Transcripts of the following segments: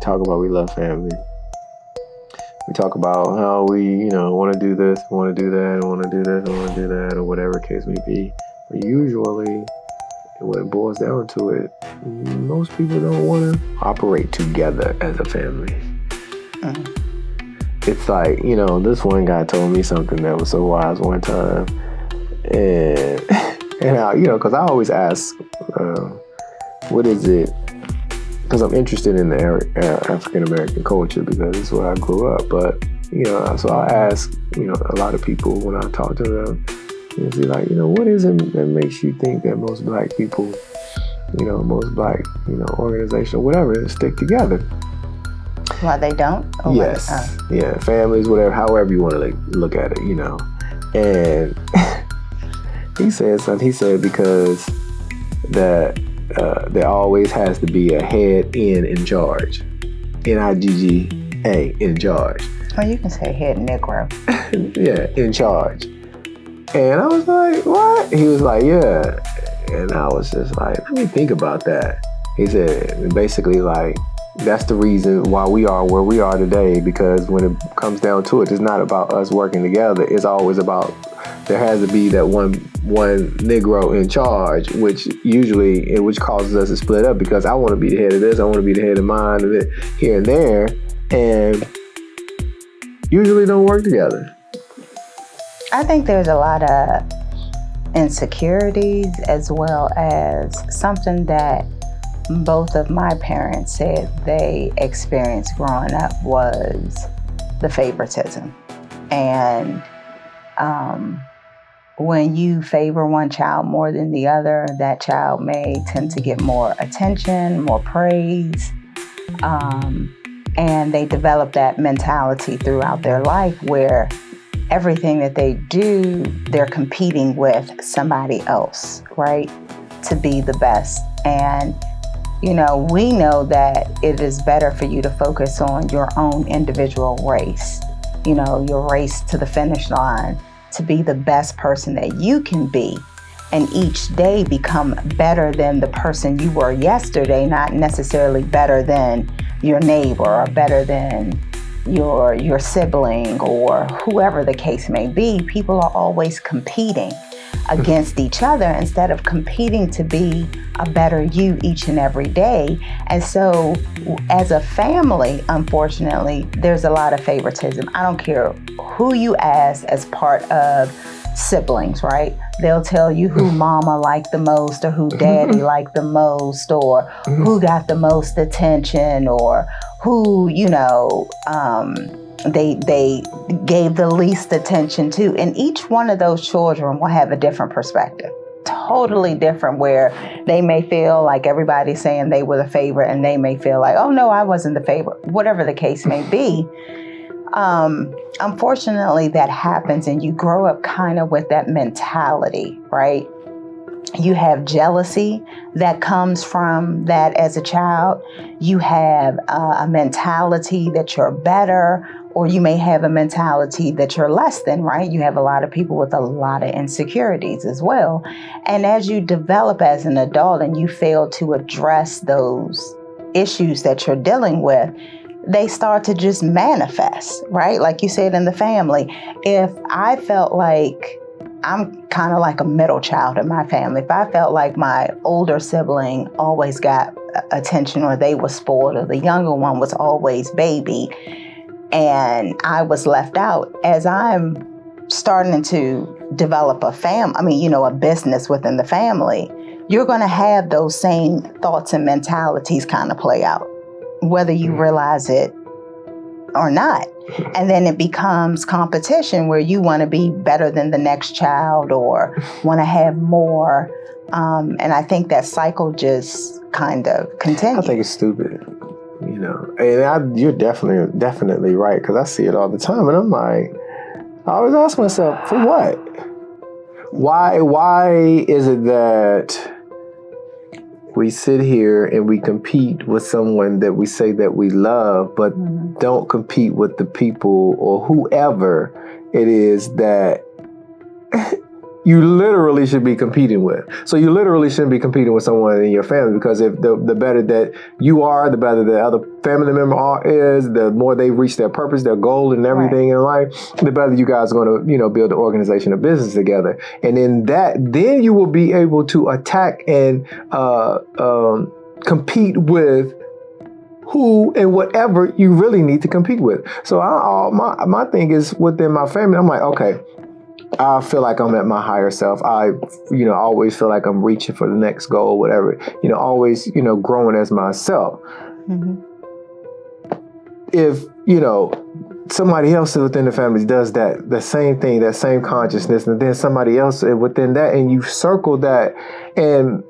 talk about we love family. We talk about how we, want to do this, want to do that, want to do this, want to do that, or whatever the case may be. But usually, when it boils down to it, most people don't want to operate together as a family. It's like, this one guy told me something that was so wise one time. And I, because I always ask, what is it? Because I'm interested in the African-American culture because it's where I grew up. But, so I ask, a lot of people when I talk to them, it's like, what is it that makes you think that most black people, most black, organizations, whatever, stick together? Why they don't? Or yes. Yeah, families, whatever, however you want to look at it, And he said because that there always has to be a head in charge. N-I-G-G-A, in charge. Oh, you can say head Negro. Yeah, in charge. And I was like, what? He was like, yeah. And I was just like, let me think about that. He said, basically, like, that's the reason why we are where we are today, because when it comes down to it, it's not about us working together. It's always about, there has to be that one Negro in charge, which causes us to split up, because I want to be the head of this, I want to be the head of mine, and here and there, and usually don't work together. I think there's a lot of insecurities, as well as something that both of my parents said they experienced growing up was the favoritism. And when you favor one child more than the other, that child may tend to get more attention, more praise. And they develop that mentality throughout their life where everything that they do, they're competing with somebody else, right? To be the best. And we know that it is better for you to focus on your own individual race, your race to the finish line, to be the best person that you can be, and each day become better than the person you were yesterday, not necessarily better than your neighbor or better than your sibling or whoever the case may be. People are always competing against each other instead of competing to be a better you each and every day. And so as a family, unfortunately, there's a lot of favoritism. I don't care who you ask as part of siblings, right? They'll tell you who mama liked the most, or who daddy liked the most, or who got the most attention, or who, they gave the least attention to. And each one of those children will have a different perspective, totally different, where they may feel like everybody's saying they were the favorite, and they may feel like, oh no, I wasn't the favorite, whatever the case may be. Unfortunately, that happens, and you grow up kind of with that mentality, right? You have jealousy that comes from that as a child. You have a mentality that you're better, or you may have a mentality that you're less than, right? You have a lot of people with a lot of insecurities as well. And as you develop as an adult and you fail to address those issues that you're dealing with, they start to just manifest, right? Like you said, in the family. If I felt like I'm kind of like a middle child in my family, if I felt like my older sibling always got attention, or they were spoiled, or the younger one was always baby, and I was left out, as I'm starting to develop a business within the family, you're going to have those same thoughts and mentalities kind of play out, whether you realize it or not. And then it becomes competition, where you want to be better than the next child, or want to have more. And I think that cycle just kind of continues. I think it's stupid, and you're definitely right, because I see it all the time, and I'm like, I always ask myself, for what? Why is it that we sit here and we compete with someone that we say that we love, but don't compete with the people or whoever it is that you literally should be competing with. So you literally shouldn't be competing with someone in your family, because if the better that you are, the better the other family member is, the more they reach their purpose, their goal, and everything in life, the better you guys are going to, build an organization of business together. And in that, then you will be able to attack and compete with who and whatever you really need to compete with. So my thing is within my family, I'm like, okay, I feel like I'm at my higher self. I, always feel like I'm reaching for the next goal, whatever, always, growing as myself. Mm-hmm. If, somebody else within the family does the same thing, that same consciousness, and then somebody else within that, and you circle that, and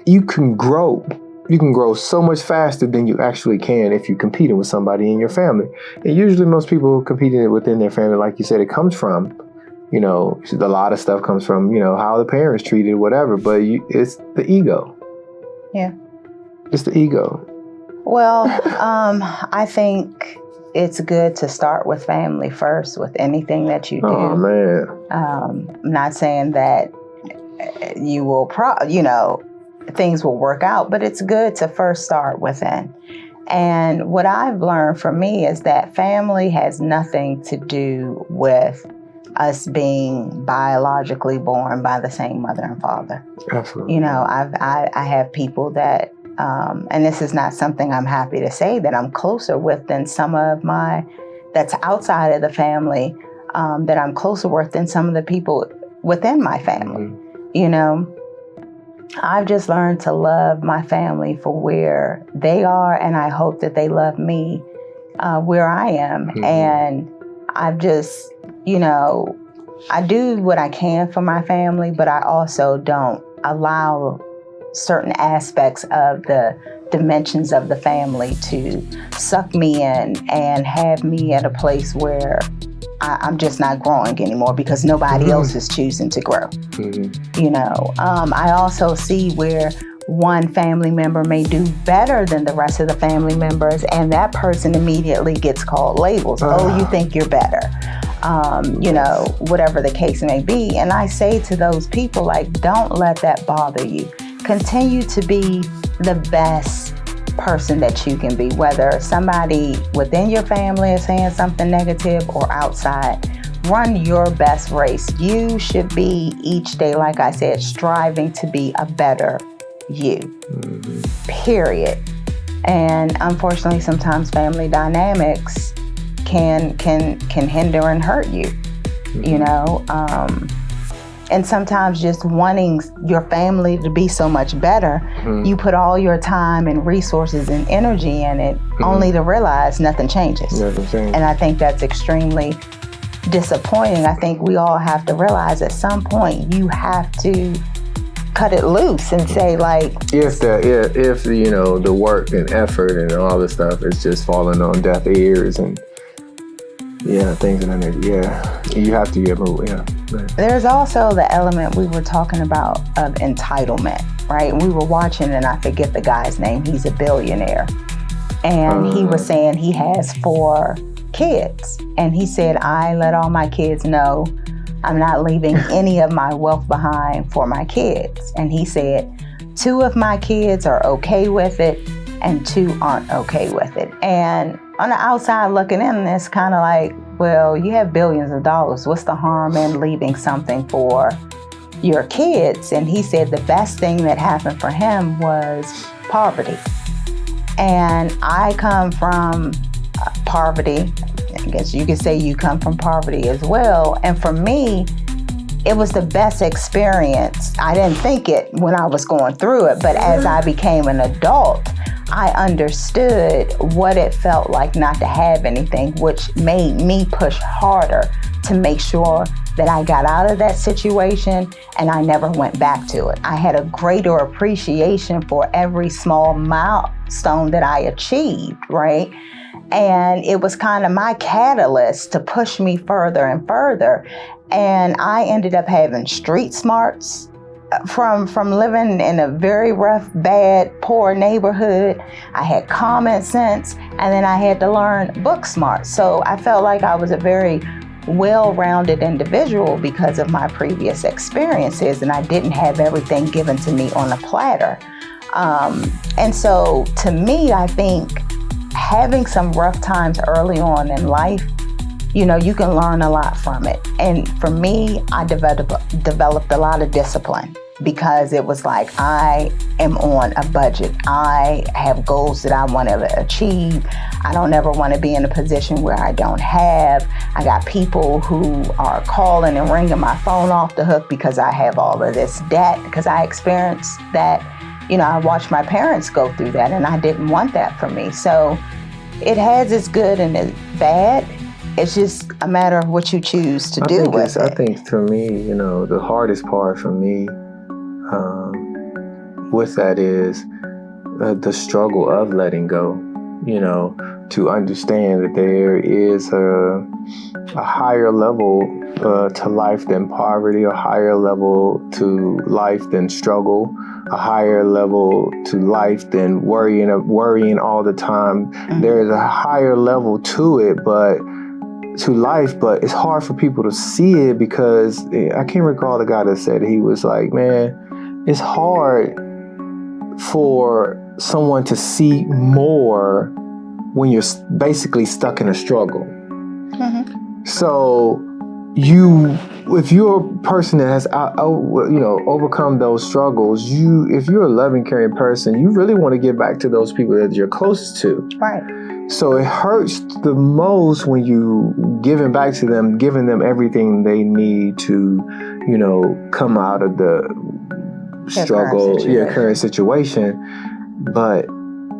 you can grow. You can grow so much faster than you actually can if you're competing with somebody in your family. And usually most people competing within their family, like you said, it comes from, a lot of stuff comes from, how the parents treated, whatever, but it's the ego. Yeah. It's the ego. Well, I think it's good to start with family first with anything that you do. Oh, man. I'm not saying that you will, things will work out, but it's good to first start within. And what I've learned from me is that family has nothing to do with us being biologically born by the same mother and father. Absolutely. I have people that, and this is not something I'm happy to say, that I'm closer with than some of that's outside of the family, that I'm closer with than some of the people within my family. Mm-hmm. I've just learned to love my family for where they are, and I hope that they love me where I am. Mm-hmm. And I've just, I do what I can for my family, but I also don't allow certain aspects of the dimensions of the family to suck me in and have me at a place where I'm just not growing anymore because nobody else is choosing to grow. Mm-hmm. I also see where one family member may do better than the rest of the family members, and that person immediately gets called labels. Oh, you think you're better. Whatever the case may be. And I say to those people, like, don't let that bother you. Continue to be the best person that you can be, whether somebody within your family is saying something negative or outside. Run your best race. You should be each day, like I said, striving to be a better you. Mm-hmm. Period. And unfortunately, sometimes family dynamics can hinder and hurt you. Mm-hmm. And sometimes just wanting your family to be so much better, mm-hmm. you put all your time and resources and energy in it, mm-hmm. only to realize nothing changes. And I think that's extremely disappointing. I think we all have to realize at some point you have to cut it loose and say, like, if the work and effort and all this stuff is just falling on deaf ears and things of that nature. You have to get moved. There's also the element we were talking about of entitlement, right? We were watching, and I forget the guy's name. He's a billionaire, and he was saying he has 4 kids, and he said, I let all my kids know I'm not leaving any of my wealth behind for my kids. And he said 2 of my kids are okay with it and 2 aren't okay with it. And on the outside looking in, it's kind of like, well, you have billions of dollars. What's the harm in leaving something for your kids? And he said the best thing that happened for him was poverty. And I come from poverty. I guess you could say you come from poverty as well. And for me, it was the best experience. I didn't think it when I was going through it, but as I became an adult, I understood what it felt like not to have anything, which made me push harder to make sure that I got out of that situation and I never went back to it. I had a greater appreciation for every small milestone that I achieved, right? And it was kind of my catalyst to push me further and further. And I ended up having street smarts from living in a very rough, bad, poor neighborhood. I had common sense, and then I had to learn book smart. So I felt like I was a very well-rounded individual because of my previous experiences, and I didn't have everything given to me on a platter. And so to me, I think having some rough times early on in life, you know, you can learn a lot from it. And for me, I developed a lot of discipline because it was like, I am on a budget. I have goals that I want to achieve. I don't ever want to be in a position where I don't have. I got people who are calling and ringing my phone off the hook because I have all of this debt, because I experienced that. You know, I watched my parents go through that, and I didn't want that for me. So it has its good and its bad. It's just a matter of what you choose to do with it. I think for me, you know, the hardest part for me with that is the struggle of letting go, you know, to understand that there is a higher level to life than poverty, a higher level to life than struggle, a higher level to life than worrying all the time. Mm-hmm. There is a higher level to it, to life, but it's hard for people to see it because I can't recall the guy that said, he was like, man, it's hard for someone to see more when you're basically stuck in a struggle. Mm-hmm. So if you're a person that has, overcome those struggles, if you're a loving, caring person, you really want to give back to those people that you're closest to. Right. So it hurts the most when you giving back to them, giving them everything they need to, you know, come out of the current situation. But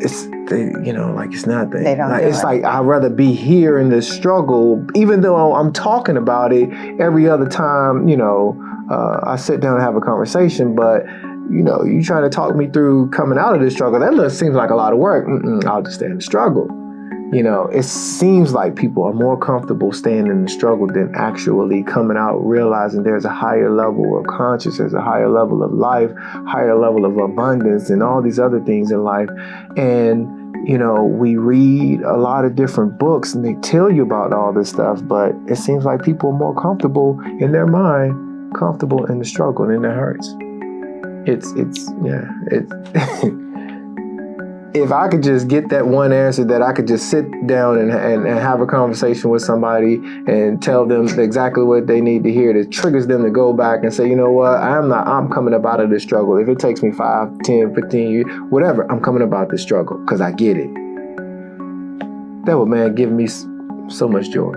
it's it's nothing. They don't. It's like I'd rather be here in this struggle, even though I'm talking about it every other time. You know, I sit down and have a conversation, but you know, you trying to talk me through coming out of this struggle. That seems like a lot of work. I'll just stay in the struggle. You know, it seems like people are more comfortable staying in the struggle than actually coming out, realizing there's a higher level of consciousness, a higher level of life, higher level of abundance, and all these other things in life. And, you know, we read a lot of different books and they tell you about all this stuff, but it seems like people are more comfortable in their mind, comfortable in the struggle, and it hurts. If I could just get that one answer, that I could just sit down and have a conversation with somebody and tell them exactly what they need to hear, that triggers them to go back and say, you know what, I'm coming up out of this struggle. If it takes me 5, 10, 15 years, whatever, I'm coming up out of this struggle because I get it. That would, man, give me so much joy.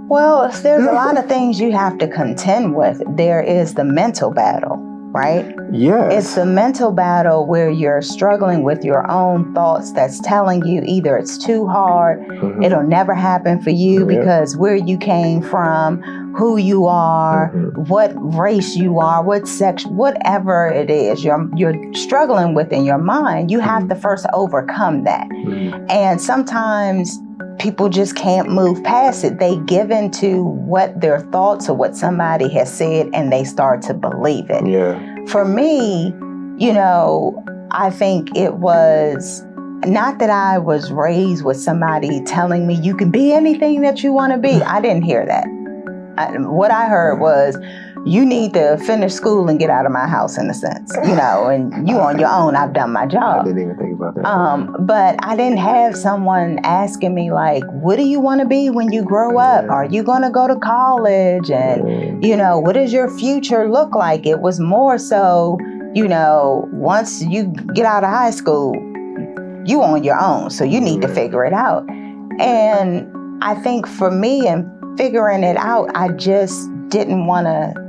Well, there's a lot of things you have to contend with. There is the mental battle, right? Yes. It's the mental battle where you're struggling with your own thoughts that's telling you either it's too hard, mm-hmm. it'll never happen for you because where you came from, who you are, mm-hmm. what race you are, what sex, whatever it is you're struggling with in your mind, you have to first overcome that. Mm-hmm. And sometimes people just can't move past it. They give into what their thoughts or what somebody has said and they start to believe it. Yeah. For me, you know, I think it was not that I was raised with somebody telling me you can be anything that you want to be. I didn't hear that. What I heard was, you need to finish school and get out of my house, in a sense, you know, and you on your own, I've done my job. I didn't even think about that. But I didn't have someone asking me like, what do you want to be when you grow up? Are you going to go to college? And, you know, what does your future look like? It was more so, you know, once you get out of high school, you on your own. So you need to figure it out. And I think for me in figuring it out, I just didn't want to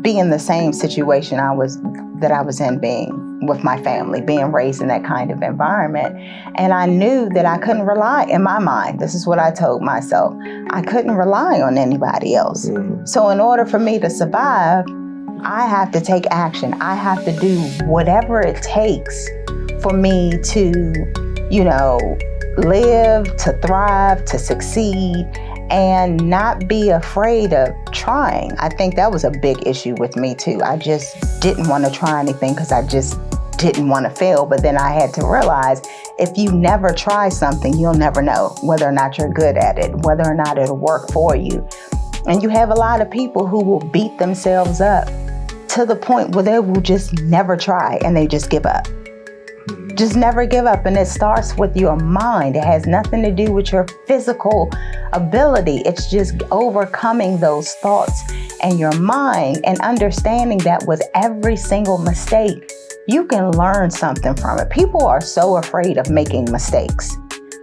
be in the same situation I was in, being with my family, being raised in that kind of environment. And I knew that I couldn't rely, in my mind, this is what I told myself, I couldn't rely on anybody else. Mm-hmm. So in order for me to survive, I have to take action. I have to do whatever it takes for me to, you know, live, to thrive, to succeed, and not be afraid of trying. I think that was a big issue with me too. I just didn't want to try anything because I just didn't want to fail. But then I had to realize, if you never try something, you'll never know whether or not you're good at it, whether or not it'll work for you. And you have a lot of people who will beat themselves up to the point where they will just never try and they just give up. Just never give up. And it starts with your mind. It has nothing to do with your physical ability. It's just overcoming those thoughts and your mind and understanding that with every single mistake, you can learn something from it. People are so afraid of making mistakes.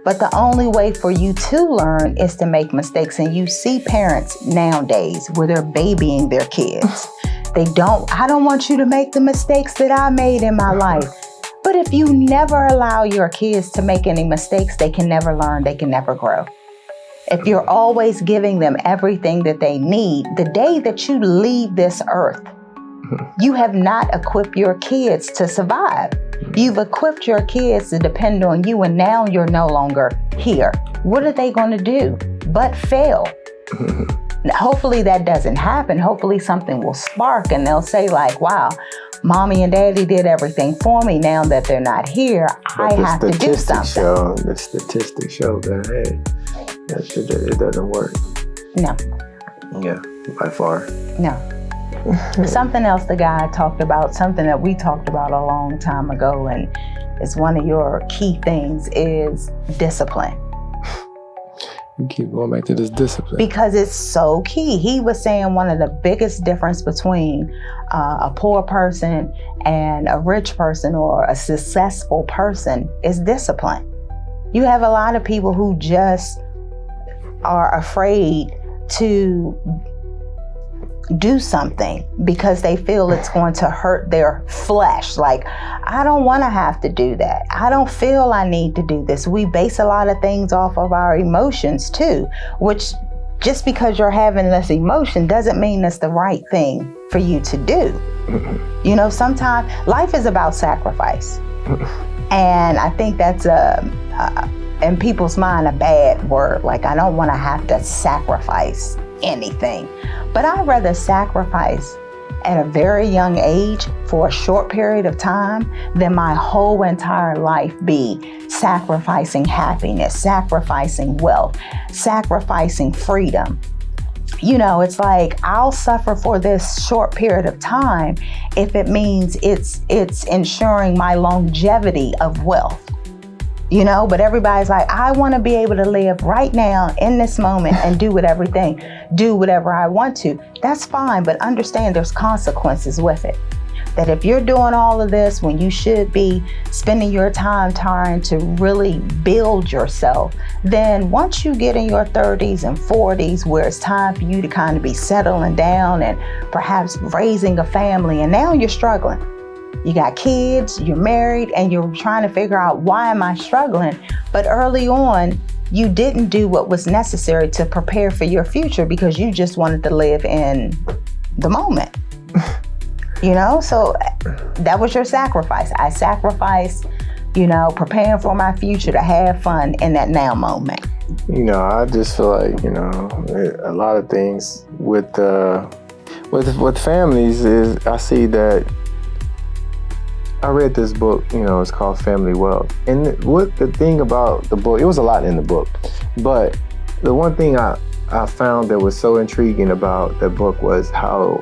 But the only way for you to learn is to make mistakes. And you see parents nowadays where they're babying their kids. I don't want you to make the mistakes that I made in my life. But if you never allow your kids to make any mistakes, they can never learn, they can never grow. If you're always giving them everything that they need, the day that you leave this earth, you have not equipped your kids to survive. You've equipped your kids to depend on you, and now you're no longer here. What are they going to do but fail? Hopefully that doesn't happen. Hopefully something will spark and they'll say like, wow, mommy and daddy did everything for me. Now that they're not here, I have to do something. The statistics show that, hey, it doesn't work. No. Yeah, by far. No. Something else the guy talked about, something that we talked about a long time ago, and it's one of your key things, is discipline. You keep going back to this discipline. Because it's so key. He was saying one of the biggest difference between a poor person and a rich person or a successful person is discipline. You have a lot of people who just are afraid to do something because they feel it's going to hurt their flesh. Like, I don't want to have to do that. I don't feel I need to do this. We base a lot of things off of our emotions too, which just because you're having this emotion doesn't mean it's the right thing for you to do. You know, sometimes life is about sacrifice. And I think that's in people's mind a bad word. Like, I don't want to have to sacrifice anything. But I'd rather sacrifice at a very young age for a short period of time than my whole entire life be sacrificing happiness, sacrificing wealth, sacrificing freedom. You know, it's like, I'll suffer for this short period of time if it means it's ensuring my longevity of wealth. You know, but everybody's like, I want to be able to live right now in this moment and do whatever I want to. That's fine, but understand there's consequences with it. That if you're doing all of this when you should be spending your time trying to really build yourself, then once you get in your 30s and 40s where it's time for you to kind of be settling down and perhaps raising a family, and now you're struggling. You got kids, you're married, and you're trying to figure out, why am I struggling? But early on, you didn't do what was necessary to prepare for your future because you just wanted to live in the moment. You know, so that was your sacrifice. I sacrificed, you know, preparing for my future to have fun in that now moment. You know, I just feel like, you know, a lot of things with families is, I see that. I read this book, you know, it's called Family Wealth. And what the thing about the book, it was a lot in the book, but the one thing I found that was so intriguing about the book was how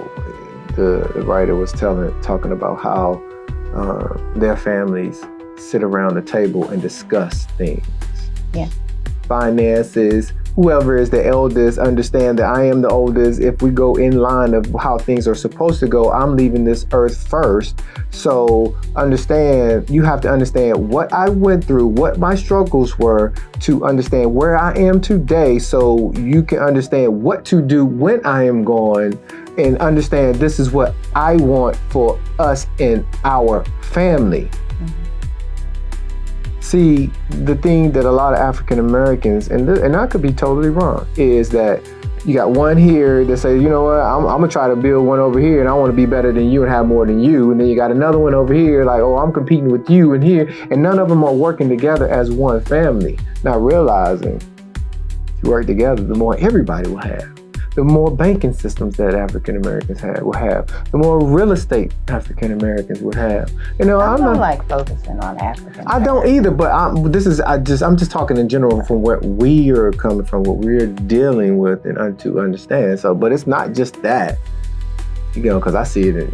the writer was talking about how their families sit around the table and discuss things. Yeah. Finances, whoever is the eldest, understand that I am the oldest. If we go in line of how things are supposed to go, I'm leaving this earth first. So understand, you have to understand what I went through, what my struggles were, to understand where I am today, so you can understand what to do when I am gone, and understand this is what I want for us and our family. See, the thing that a lot of African Americans, and I could be totally wrong, is that you got one here that says, you know what, I'm gonna try to build one over here and I want to be better than you and have more than you. And then you got another one over here like, oh, I'm competing with you and here, and none of them are working together as one family. Not realizing if you work together, the more everybody will have. the more banking systems that African Americans will have, the more real estate African Americans would have. I don't like focusing on African. I don't either, but I'm just talking in general from where we are coming from, what we're dealing with, and to understand. So, but it's not just that, because I see it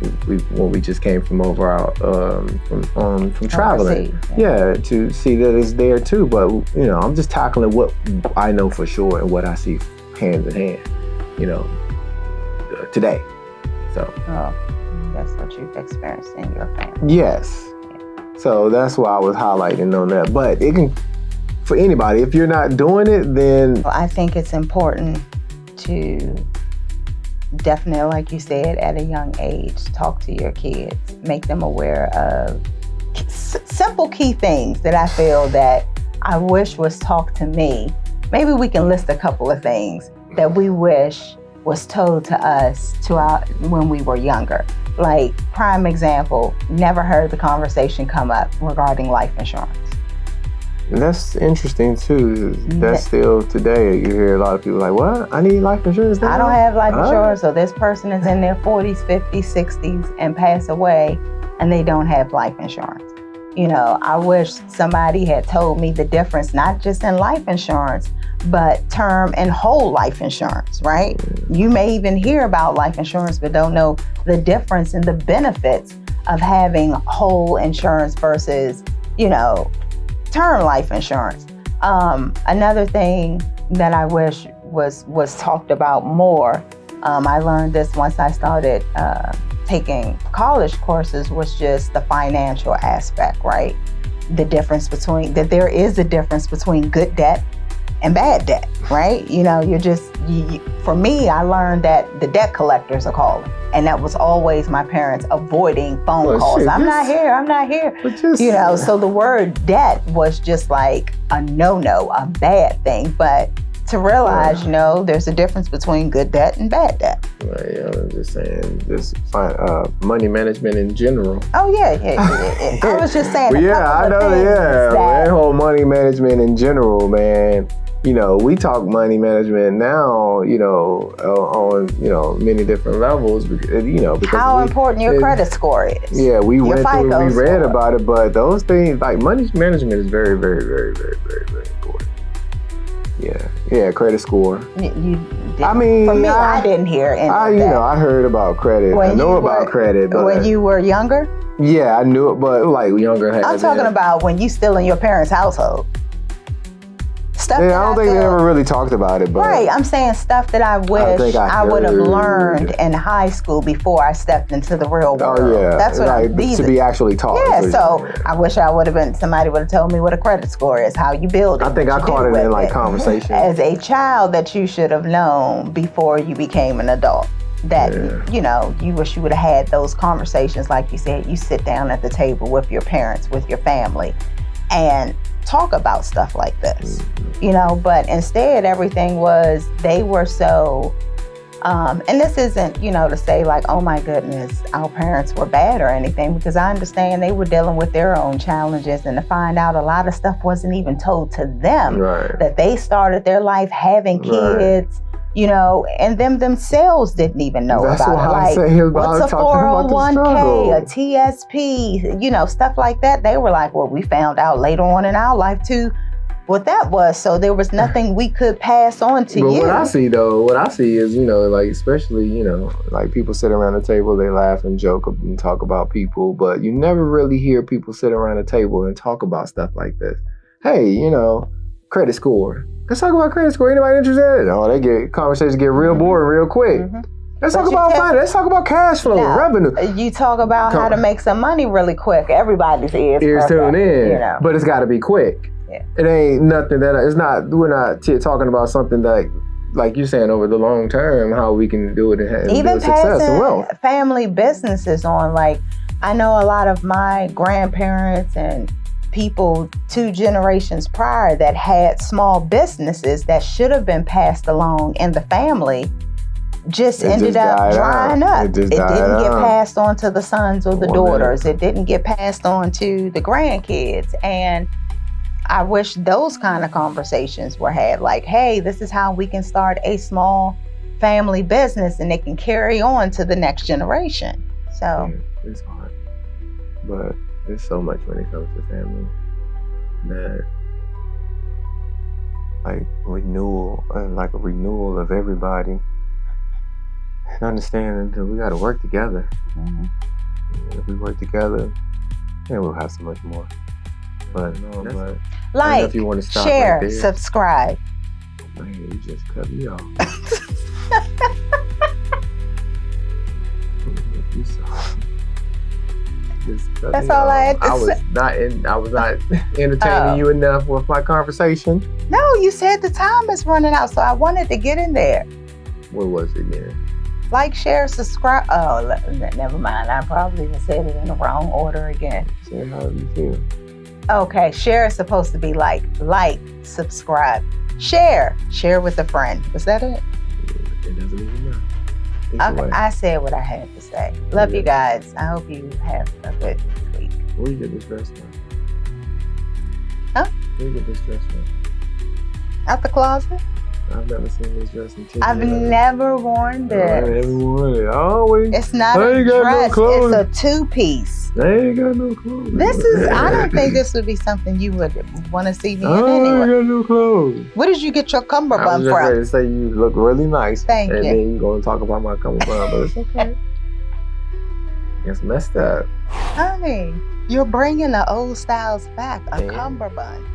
when we just came from over out from traveling, to see that it's there too. But I'm just tackling what I know for sure and what I see hand in hand, today. So. That's what you've experienced in your family. Yes. Yeah. So that's why I was highlighting on that. But it can, for anybody, if you're not doing it, then I think it's important to definitely, like you said, at a young age, talk to your kids, make them aware of simple key things that I feel that I wish was taught to me. Maybe we can list a couple of things that we wish was told to us when we were younger. Like, prime example, never heard the conversation come up regarding life insurance. And that's interesting too. That's still today, you hear a lot of people like, what? I need life insurance now? I don't have life insurance, so this person is in their 40s, 50s, 60s and pass away and they don't have life insurance. I wish somebody had told me the difference, not just in life insurance, but term and whole life insurance, right? You may even hear about life insurance, but don't know the difference and the benefits of having whole insurance versus, term life insurance. Another thing that I wish was talked about more, I learned this once I started taking college courses, was just the financial aspect, right? There is a difference between good debt and bad debt, right? For me, I learned that the debt collectors are calling. And that was always my parents avoiding phone calls. I'm not here. So the word debt was just like a no-no, a bad thing. But to realize, there's a difference between good debt and bad debt. Right, I'm just saying, money management in general. Oh, yeah. I was just saying that whole money management in general, man. We talk money management now, on, many different levels, because how important your credit score is. Yeah, we went through and we read about it, but those things, like money management is very, very, very, very, very, very important. Yeah, credit score. For me, I didn't hear any of that. I heard about credit. I know about credit. But when you were younger? Yeah, I knew it, but like younger. I'm talking about when you still in your parents' household. I don't think they ever really talked about it. But right, I'm saying stuff that I wish I would have learned in high school before I stepped into the real world. Oh yeah, that's what to be actually taught. Yeah, so I wish somebody would have told me what a credit score is, how you build it. I think I caught it in conversation. As a child, that you should have known before you became an adult. That, you wish you would have had those conversations. Like you said, you sit down at the table with your parents, with your family, and talk about stuff like this, but instead everything they were so, and this isn't, to say like, oh my goodness, our parents were bad or anything, because I understand they were dealing with their own challenges, and to find out a lot of stuff wasn't even told to them, that they started their life having kids, and themselves didn't even know about it. Like, what's a 401k, a TSP, stuff like that. They were like, well, we found out later on in our life too what that was. So there was nothing we could pass on to you. What I see is, like, especially, like people sit around the table, they laugh and joke and talk about people, but you never really hear people sit around a table and talk about stuff like this. Hey, credit score. Let's talk about credit score. Anybody interested? Conversations get real boring real quick. Let's talk about finance. Let's talk about cash flow, revenue. You talk about how to make some money really quick. Everybody's ears tune in, but it's got to be quick. Yeah. It ain't nothing we're not talking about something that, like you're saying, over the long term, how we can do it and even build success and wealth. Family businesses on, like, I know a lot of my grandparents and people 2 generations prior that had small businesses that should have been passed along in the family ended up drying up. It didn't get passed on to the sons or the daughters. It didn't get passed on to the grandkids. And I wish those kind of conversations were had. Like, hey, this is how we can start a small family business and they can carry on to the next generation. So it's hard. But there's so much when it comes to family that like renewal and like a renewal of everybody. And understanding that we gotta work together. mhm. If we work together, then we'll have so much more. But no, but I don't know Like, if you want to stop share, right there. subscribe. Man, you just cut me off. You saw. Just cut That's me all I off. had to say. I was not entertaining Oh. you enough with my conversation. No, you said the time is running out, so I wanted to get in there. What was it again? Like, share, subscribe. Oh, never mind. I probably said it in the wrong order again. Say how you feel. Okay, share is supposed to be like, subscribe. Share with a friend. Was that it? It doesn't even matter. Either Okay, way. I said what I had to say. Love you Yeah. guys. I hope you have a good week. Where you get this dress from? Huh? Where you get this dress from? Out the closet? I've never seen this dress in 10 I've years. never worn I never this. worn it. I always. It's not I a ain't got no dress. clothes. It's a two-piece. I ain't got no clothes. I don't think this would be something you would want to see me in I ain't anyway. got no clothes. Where did you get your I cummerbund was just ready from? to say you look really nice. Thank and you. then you're going to talk about my cummerbund, but it's okay. It's messed up. Honey, you're bringing the old styles back. A Yeah. cummerbund.